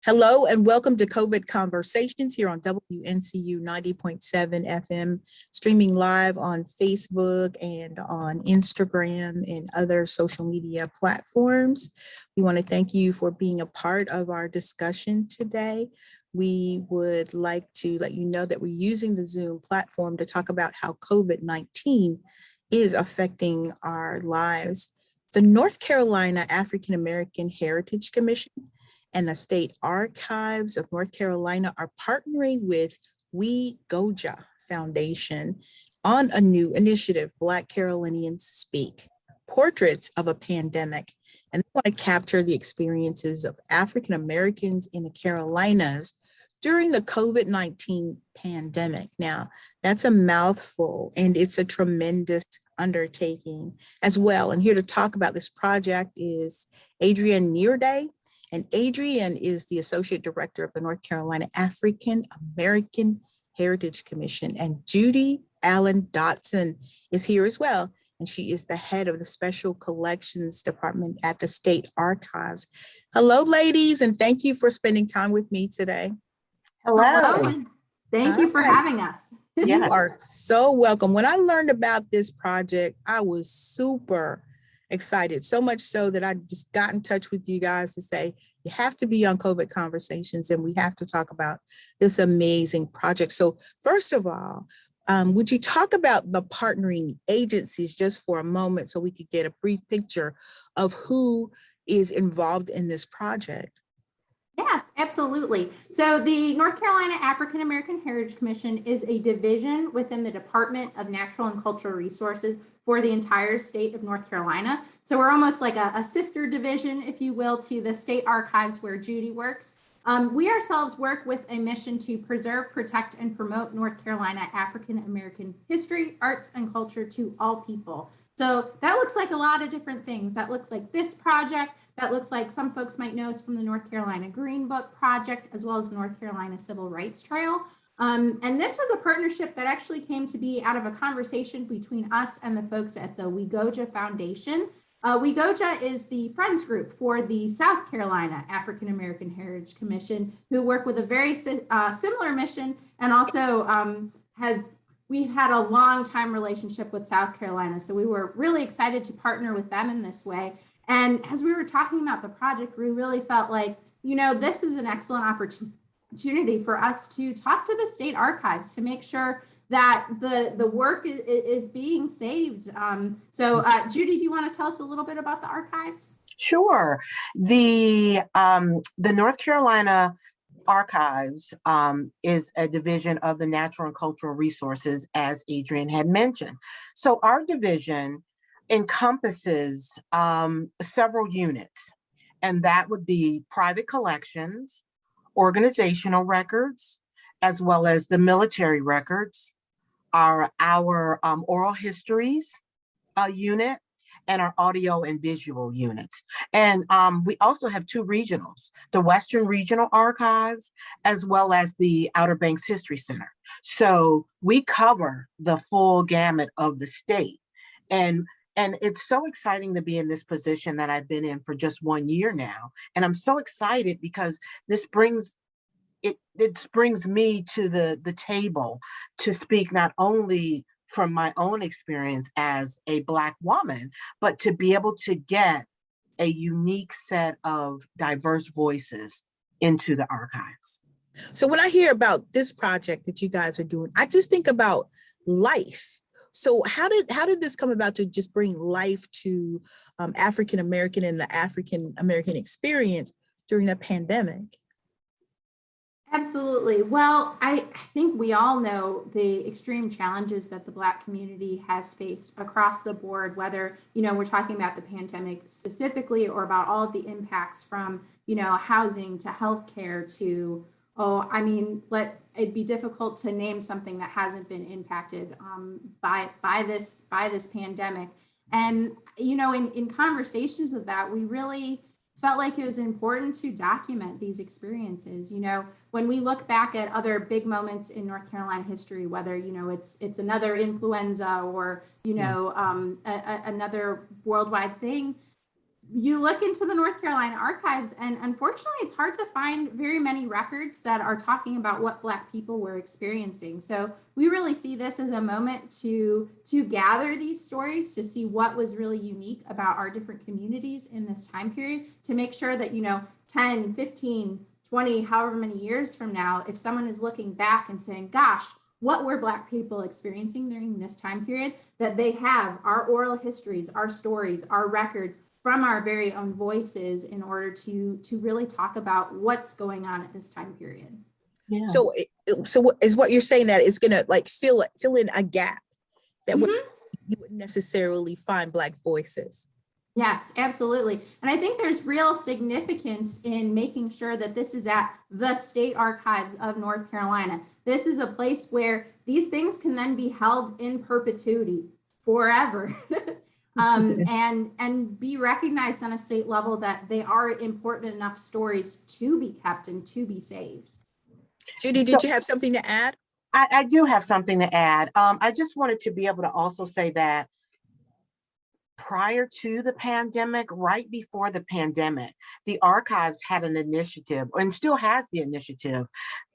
Hello and welcome to COVID Conversations here on WNCU 90.7 FM, streaming live on Facebook and on Instagram and other social media platforms. We want to thank you for being a part of our discussion today. We would like to let you know that we're using the Zoom platform to talk about how COVID-19 is affecting our lives. The North Carolina African American Heritage Commission and the State Archives of North Carolina are partnering with We Goja Foundation on a new initiative, Black Carolinians Speak, Portraits of a Pandemic. And they want to capture the experiences of African Americans in the Carolinas during the COVID-19 pandemic. Now, that's a mouthful and it's a tremendous undertaking as well. And here to talk about this project is Adrienne Nirde. And Adrienne is the Associate Director of the North Carolina African American Heritage Commission. And Judy Allen Dodson is here as well. And she is the head of the Special Collections Department at the State Archives. Hello, ladies, and thank you for spending time with me today. Hello. Thank you for having us. You are so welcome. When I learned about this project, I was super excited, so much so that I just got in touch with you guys to say, you have to be on COVID Conversations and we have to talk about this amazing project. So first of all, would you talk about the partnering agencies just for a moment so we could get a brief picture of who is involved in this project? Yes, absolutely. So the North Carolina African American Heritage Commission is a division within the Department of Natural and Cultural Resources for the entire state of North Carolina. So we're almost like a sister division, if you will, to the State Archives where Judy works. We ourselves work with a mission to preserve, protect, and promote North Carolina African American history, arts, and culture to all people. So that looks like a lot of different things. That looks like this project. That looks like some folks might know us from the North Carolina Green Book Project, as well as the North Carolina Civil Rights Trail. And this was a partnership that actually came to be out of a conversation between us and the folks at the We Goja Foundation. We Goja is the friends group for the South Carolina African American Heritage Commission, who work with a very similar mission, and also we've had a long time relationship with South Carolina. So we were really excited to partner with them in this way. And as we were talking about the project, we really felt like, this is an excellent opportunity for us to talk to the state archives to make sure that the work is being saved. So Judy, do you want to tell us a little bit about the archives? Sure. The North Carolina Archives is a division of the Natural and Cultural Resources, as Adrienne had mentioned. So our division encompasses several units, and that would be private collections, organizational records, as well as the military records, our oral histories unit, and our audio and visual units. And we also have two regionals, the Western Regional Archives, as well as the Outer Banks History Center. So we cover the full gamut of the state. And it's so exciting to be in this position that I've been in for just 1 year now. And I'm so excited because this brings me to the table to speak not only from my own experience as a Black woman, but to be able to get a unique set of diverse voices into the archives. So when I hear about this project that you guys are doing, I just think about life. So how did this come about to just bring life to African American and the African American experience during a pandemic? Absolutely. Well, I think we all know the extreme challenges that the Black community has faced across the board, whether, we're talking about the pandemic specifically or about all of the impacts from, housing to healthcare to, it'd be difficult to name something that hasn't been impacted by this pandemic. And, in conversations of that, we really felt like it was important to document these experiences. When we look back at other big moments in North Carolina history, whether, it's another influenza or, another worldwide thing, you look into the North Carolina archives, and unfortunately, it's hard to find very many records that are talking about what Black people were experiencing. So we really see this as a moment to gather these stories, to see what was really unique about our different communities in this time period, to make sure that, 10, 15, 20, however many years from now, if someone is looking back and saying, gosh, what were Black people experiencing during this time period, that they have our oral histories, our stories, our records from our very own voices in order to really talk about what's going on at this time period. Yeah. So is what you're saying that it's gonna like fill in a gap that you wouldn't necessarily find Black voices? Yes, absolutely. And I think there's real significance in making sure that this is at the State Archives of North Carolina. This is a place where these things can then be held in perpetuity forever. And be recognized on a state level that they are important enough stories to be kept and to be saved. Judy, did you have something to add? I do have something to add. I just wanted to be able to also say that prior to the pandemic, right before the pandemic, the archives had an initiative, and still has the initiative,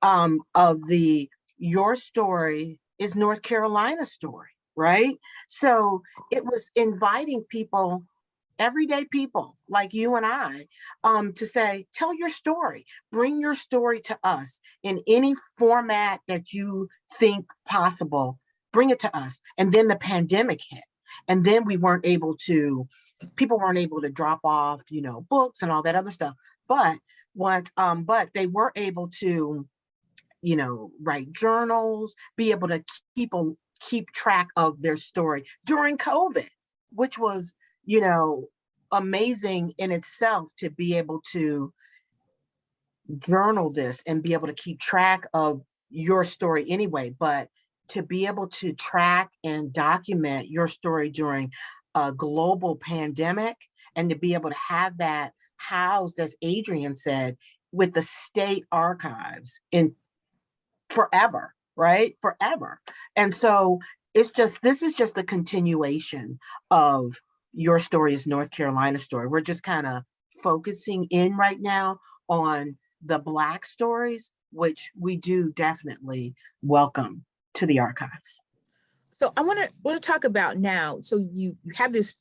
of the Your Story is North Carolina Story, right? So it was inviting people, everyday people like you and I, to say, tell your story, bring your story to us in any format that you think possible, bring it to us. And then the pandemic hit. And then people weren't able to drop off, books and all that other stuff. But but they were able to, write journals, be able to keep track of their story during COVID, which was, amazing in itself, to be able to journal this and be able to keep track of your story anyway, but to be able to track and document your story during a global pandemic, and to be able to have that housed, as Adrienne said, with the state archives in forever, right? Forever. And so this is just the continuation of Your Story is North Carolina Story. We're just kind of focusing in right now on the Black stories, which we do definitely welcome to the archives. So I want to talk about now. So you have this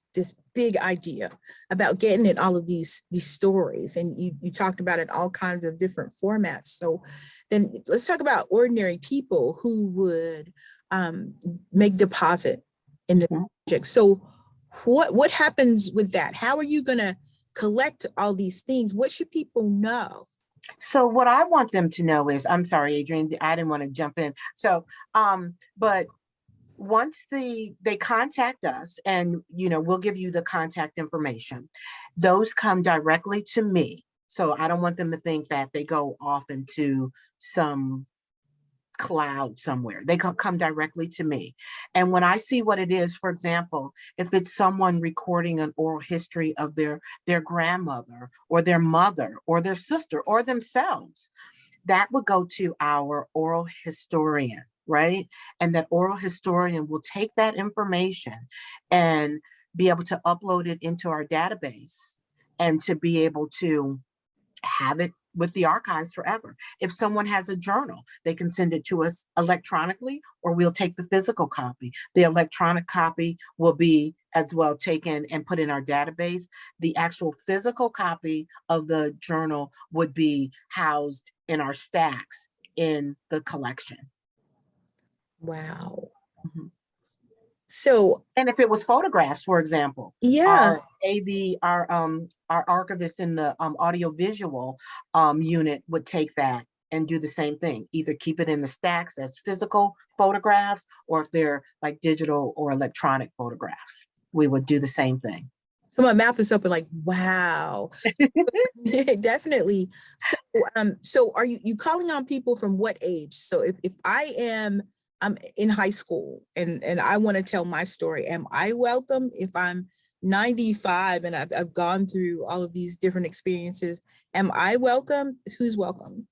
big idea about getting in all of these stories, and you talked about it all kinds of different formats. So then let's talk about ordinary people who would make deposit in the project. So what happens with that? How are you going to collect all these things? What should people know? So what I want them to know is, I'm sorry, Adrienne, I didn't want to jump in. So, but once they contact us, and, we'll give you the contact information, those come directly to me. So I don't want them to think that they go off into some cloud somewhere. They come directly to me. And when I see what it is, for example, if it's someone recording an oral history of their grandmother or their mother or their sister or themselves, that would go to our oral historian, right? And that oral historian will take that information and be able to upload it into our database, and to be able to have it with the archives forever. If someone has a journal, they can send it to us electronically, or we'll take the physical copy. The electronic copy will be as well taken and put in our database. The actual physical copy of the journal would be housed in our stacks in the collection. Wow. Mhm. So, and if it was photographs, for example, yeah, our archivist in the audiovisual unit would take that and do the same thing. Either keep it in the stacks as physical photographs, or if they're like digital or electronic photographs, we would do the same thing. So my mouth is open, like, wow. Definitely. So are you calling on people from what age? So if I'm in high school and I want to tell my story, am I welcome? If I'm 95 and I've gone through all of these different experiences, am I welcome? Who's welcome?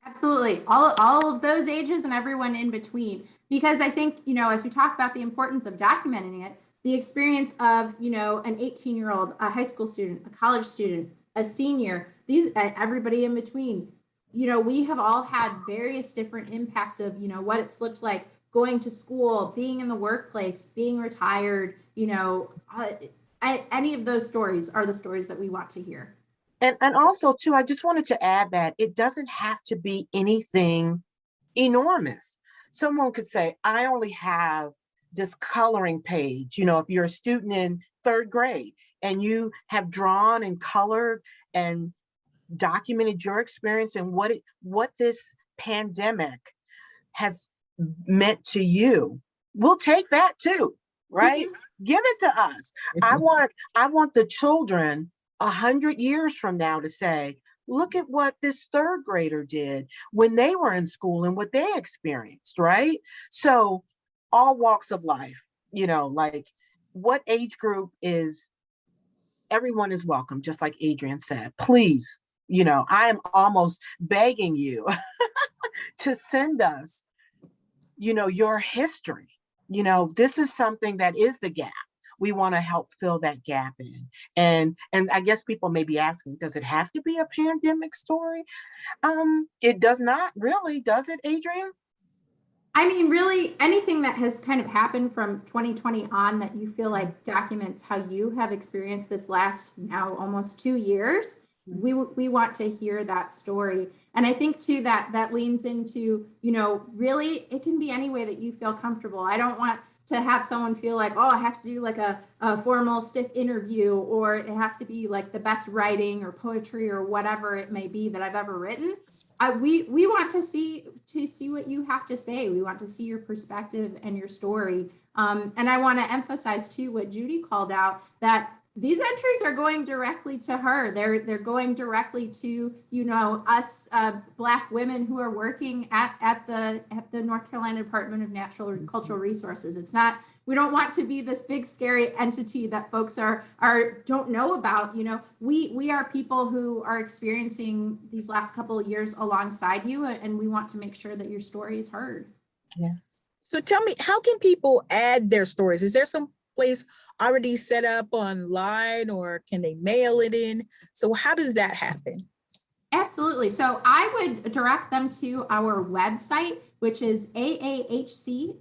Absolutely. All of those ages and everyone in between. Because I think, as we talk about the importance of documenting it, the experience of, you know, an 18-year-old, a high school student, a college student, a senior, everybody in between. You know, we have all had various different impacts of, you know, what it's looked like going to school, being in the workplace, being retired, you know, any of those stories are the stories that we want to hear. And also too, I just wanted to add that it doesn't have to be anything enormous. Someone could say, I only have this coloring page. You know, if you're a student in 3rd grade and you have drawn and colored and documented your experience and what this pandemic has meant to you, we'll take that too, right? Give it to us. I want the children 100 years from now to say, look at what this 3rd grader did when they were in school and what they experienced, right? So all walks of life, you know, like what age group is, everyone is welcome, just like Adrienne said. Please, you know, I am almost begging you to send us, you know, your history. You know, this is something that is the gap. We want to help fill that gap in. And I guess people may be asking, does it have to be a pandemic story? It does not really, does it, Adrienne? I mean, really, anything that has kind of happened from 2020 on that you feel like documents how you have experienced this last now almost 2 years, we want to hear that story. And I think too that leans into, you know, really it can be any way that you feel comfortable. I don't want to have someone feel like, oh, I have to do like a formal stiff interview, or it has to be like the best writing or poetry or whatever it may be that I've ever written. We want to see what you have to say. We want to see your perspective and your story. And I want to emphasize too what Judy called out, that these entries are going directly to her. They're going directly to, you know, us Black women who are working at the North Carolina Department of Natural and Cultural Resources. It's not, we don't want to be this big scary entity that folks don't know about. You know, we are people who are experiencing these last couple of years alongside you, and we want to make sure that your story is heard. Yeah. So tell me, how can people add their stories? Is there some place already set up online, or can they mail it in? So how does that happen? Absolutely. So I would direct them to our website, which is aahc.nc.gov.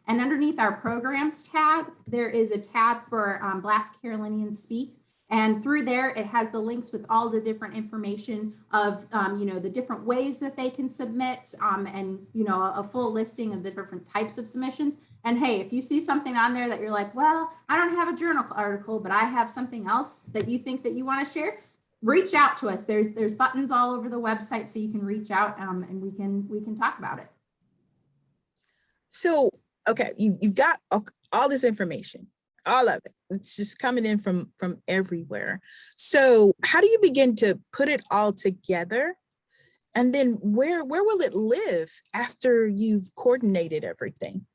And underneath our programs tab, there is a tab for Black Carolinians Speak. And through there, it has the links with all the different information of, you know, the different ways that they can submit, and, you know, a full listing of the different types of submissions. And hey, if you see something on there that you're like, well, I don't have a journal article, but I have something else that you think that you want to share, reach out to us. There's buttons all over the website, so you can reach out, and we can talk about it. So, okay, you've got all this information, all of it. It's just coming in from everywhere. So how do you begin to put it all together? And then where will it live after you've coordinated everything?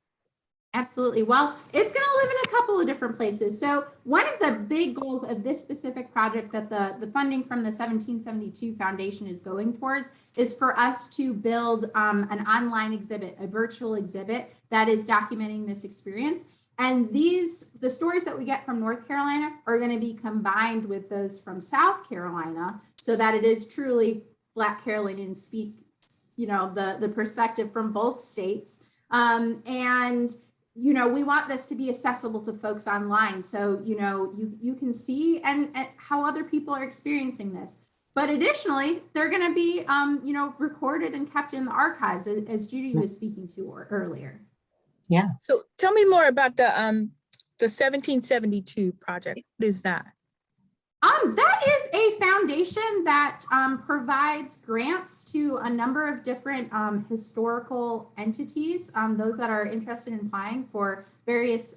Absolutely. Well, it's going to live in a couple of different places. So one of the big goals of this specific project that the funding from the 1772 Foundation is going towards is for us to build an online exhibit, a virtual exhibit that is documenting this experience. And the stories that we get from North Carolina are going to be combined with those from South Carolina, so that it is truly Black Carolinians Speak, you know, the perspective from both states. And you know, we want this to be accessible to folks online. So, you know, you can see and how other people are experiencing this. But additionally, they're going to be, you know, recorded and kept in the archives, as Judy was speaking to earlier. Yeah. So tell me more about the 1772 project. What is that? That is a foundation that provides grants to a number of different historical entities, those that are interested in applying for various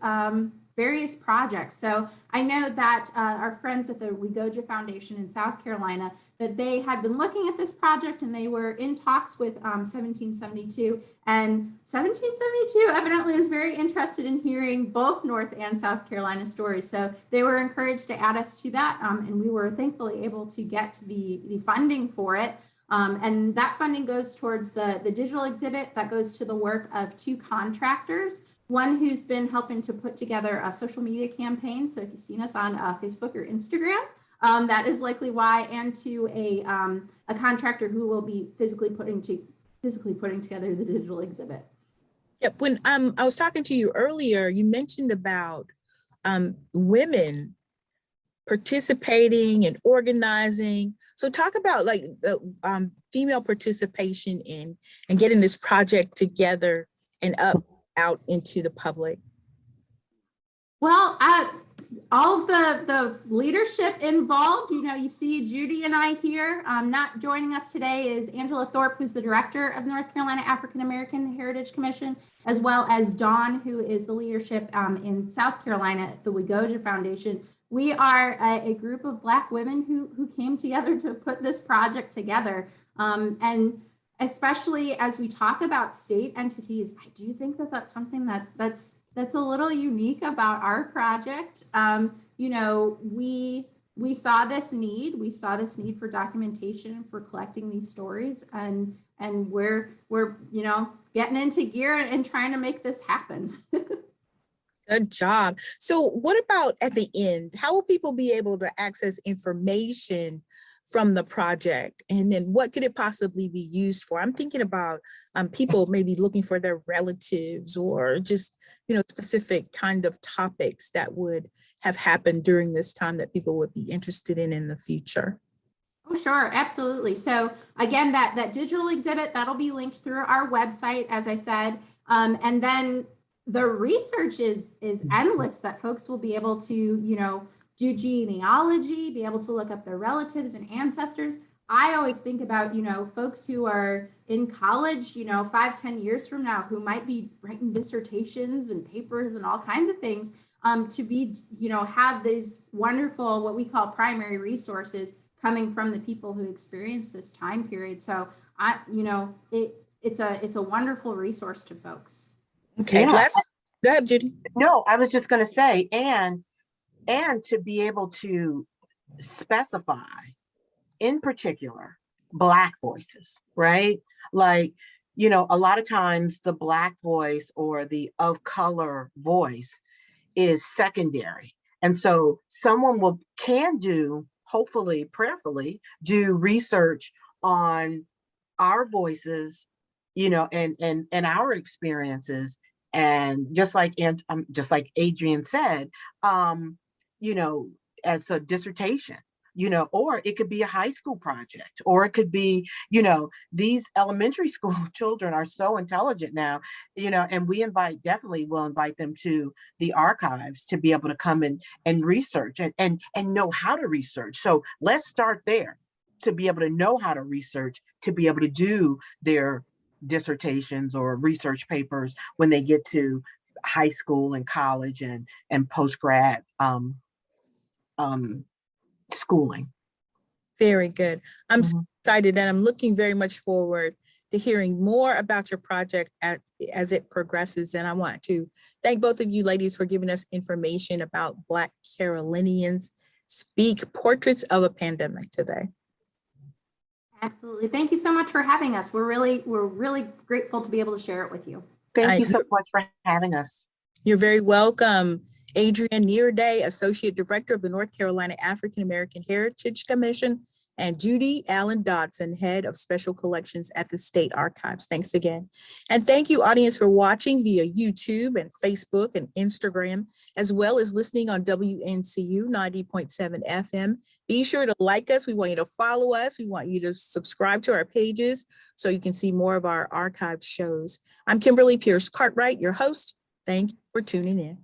projects. So I know that our friends at the Wegoja Foundation in South Carolina, that they had been looking at this project, and they were in talks with 1772, and 1772 evidently was very interested in hearing both North and South Carolina stories. So they were encouraged to add us to that, and we were thankfully able to get the funding for it. And that funding goes towards the digital exhibit that goes to the work of 2 contractors one who's been helping to put together a social media campaign. So if you've seen us on Facebook or Instagram, that is likely why, and to a contractor who will be physically putting together the digital exhibit. Yep. When I was talking to you earlier, you mentioned about women participating and organizing. So talk about like the female participation in and getting this project together and out into the public. Well, all of the leadership involved, you see Judy and I here. Not joining us today is Angela Thorpe, who's the director of North Carolina African American Heritage Commission, as well as Dawn, who is the leadership in South Carolina at the Wegoja Foundation. We are a group of Black women who came together to put this project together. And especially as we talk about state entities, I do think that that's something that's a little unique about our project. We saw this need. We saw this need for documentation, for collecting these stories, and we're getting into gear and trying to make this happen. Good job. So what about at the end? How will people be able to access information from the project? And then what could it possibly be used for? I'm thinking about people maybe looking for their relatives or just, specific kind of topics that would have happened during this time that people would be interested in the future. Oh, sure. Absolutely. So again, that digital exhibit, that'll be linked through our website, as I said. And then the research is endless that folks will be able to, do genealogy, be able to look up their relatives and ancestors. I always think about, folks who are in college, 5-10 years from now, who might be writing dissertations and papers and all kinds of things, to be, have these wonderful, what we call primary resources coming from the people who experienced this time period. So it's a wonderful resource to folks. Okay, Yeah. Go ahead, Judy. No, I was just going to say, and to be able to specify, in particular, Black voices, right? Like, a lot of times the Black voice or the of color voice is secondary. And so someone can do, hopefully, prayerfully, do research on our voices, and our experiences. And just like Adrienne said, as a dissertation, or it could be a high school project, or it could be, these elementary school children are so intelligent now, and we definitely will invite them to the archives to be able to come and research and know how to research. So let's start there, to be able to know how to research, to be able to do their dissertations or research papers when they get to high school and college and post-grad schooling. Very good. I'm so excited, and I'm looking very much forward to hearing more about your project as it progresses. And I want to thank both of you ladies for giving us information about Black Carolinians Speak Portraits of a Pandemic today. Absolutely. Thank you so much for having us. We're really grateful to be able to share it with you. Thank you so much for having us. You're very welcome. Adrienne Nirde, Associate Director of the North Carolina African American Heritage Commission, and Judy Allen Dodson, Head of Special Collections at the State Archives. Thanks again. And thank you, audience, for watching via YouTube and Facebook and Instagram, as well as listening on WNCU 90.7 FM. Be sure to like us. We want you to follow us. We want you to subscribe to our pages so you can see more of our archived shows. I'm Kimberley Pierce Cartwright, your host. Thank you for tuning in.